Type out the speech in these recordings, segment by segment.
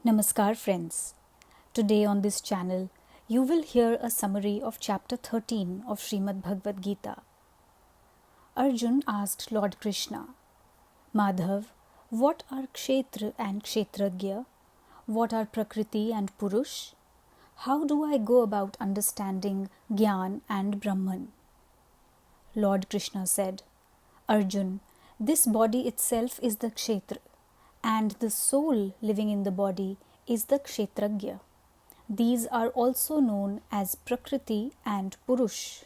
Namaskar friends. Today on this channel, you will hear a summary of chapter 13 of Srimad Bhagavad Geeta. Arjun asked Lord Krishna, Madhav, what are Kshetra and Kshetragya? What are Prakriti and Purush? How do I go about understanding Gyan and Brahman? Lord Krishna said, Arjun, this body itself is the Kshetra, and the soul living in the body is the Kshetragya. These are also known as Prakriti and Purush.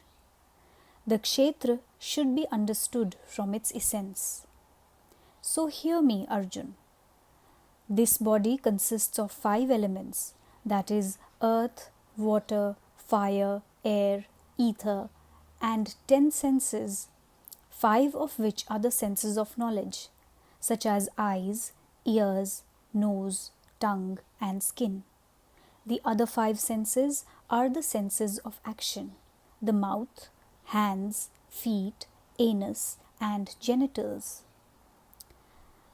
The Kshetra should be understood from its essence. So hear me, Arjun. This body consists of 5 elements, that is, earth, water, fire, air, ether, and 10 senses, 5 of which are the senses of knowledge, such as eyes, ears, nose, tongue, and skin. The other 5 senses are the senses of action, the mouth, hands, feet, anus, and genitals.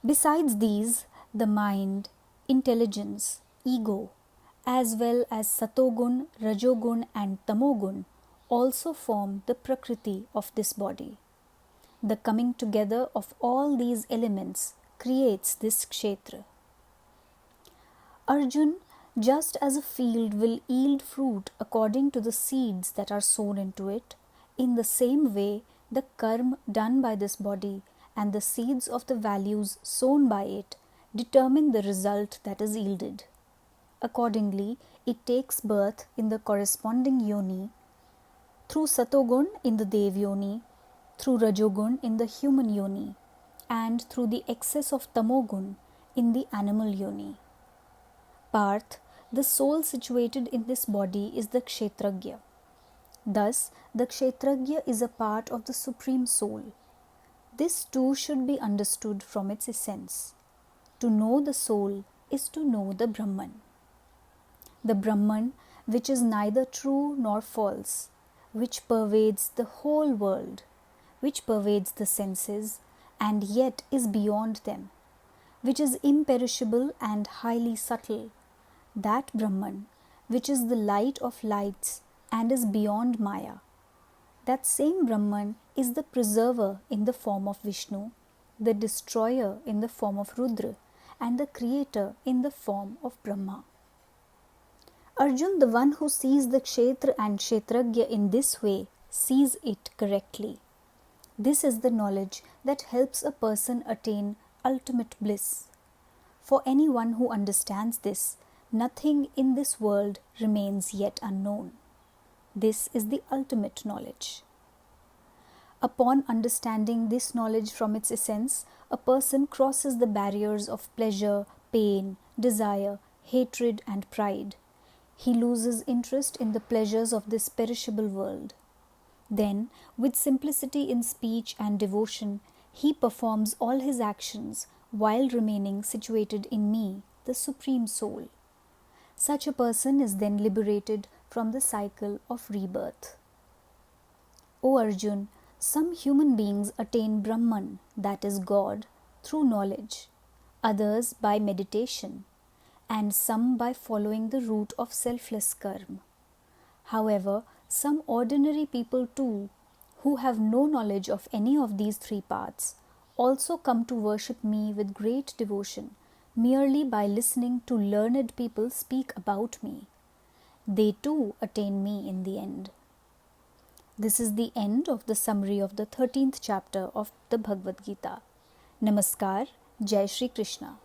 Besides these, the mind, intelligence, ego, as well as Satogun, Rajogun, and Tamogun also form the Prakriti of this body. The coming together of all these elements creates this Kshetra. Arjun, just as a field will yield fruit according to the seeds that are sown into it, in the same way the karma done by this body and the seeds of the values sown by it determine the result that is yielded. Accordingly, it takes birth in the corresponding yoni, through Satogun in the Dev yoni, through Rajogun in the human yoni, and through the excess of Tamogun in the animal yoni. Parth, the soul situated in this body is the Kshetragya. Thus, the Kshetragya is a part of the Supreme Soul. This too should be understood from its essence. To know the soul is to know the Brahman. The Brahman, which is neither true nor false, which pervades the whole world, which pervades the senses, and yet is beyond them, which is imperishable and highly subtle, that Brahman, which is the light of lights and is beyond Maya. That same Brahman is the preserver in the form of Vishnu, the destroyer in the form of Rudra, and the creator in the form of Brahma. Arjun, the one who sees the Kshetra and Kshetragya in this way, sees it correctly. This is the knowledge that helps a person attain ultimate bliss. For anyone who understands this, nothing in this world remains yet unknown. This is the ultimate knowledge. Upon understanding this knowledge from its essence, a person crosses the barriers of pleasure, pain, desire, hatred, and pride. He loses interest in the pleasures of this perishable world. Then, with simplicity in speech and devotion, he performs all his actions while remaining situated in me, the Supreme Soul. Such a person is then liberated from the cycle of rebirth. O Arjun, some human beings attain Brahman, that is God, through knowledge, others by meditation, and some by following the route of selfless karma. However, some ordinary people too, who have no knowledge of any of these 3 paths, also come to worship me with great devotion, merely by listening to learned people speak about me. They too attain me in the end. This is the end of the summary of the 13th chapter of the Bhagavad Geeta. Namaskar, Jai Shri Krishna.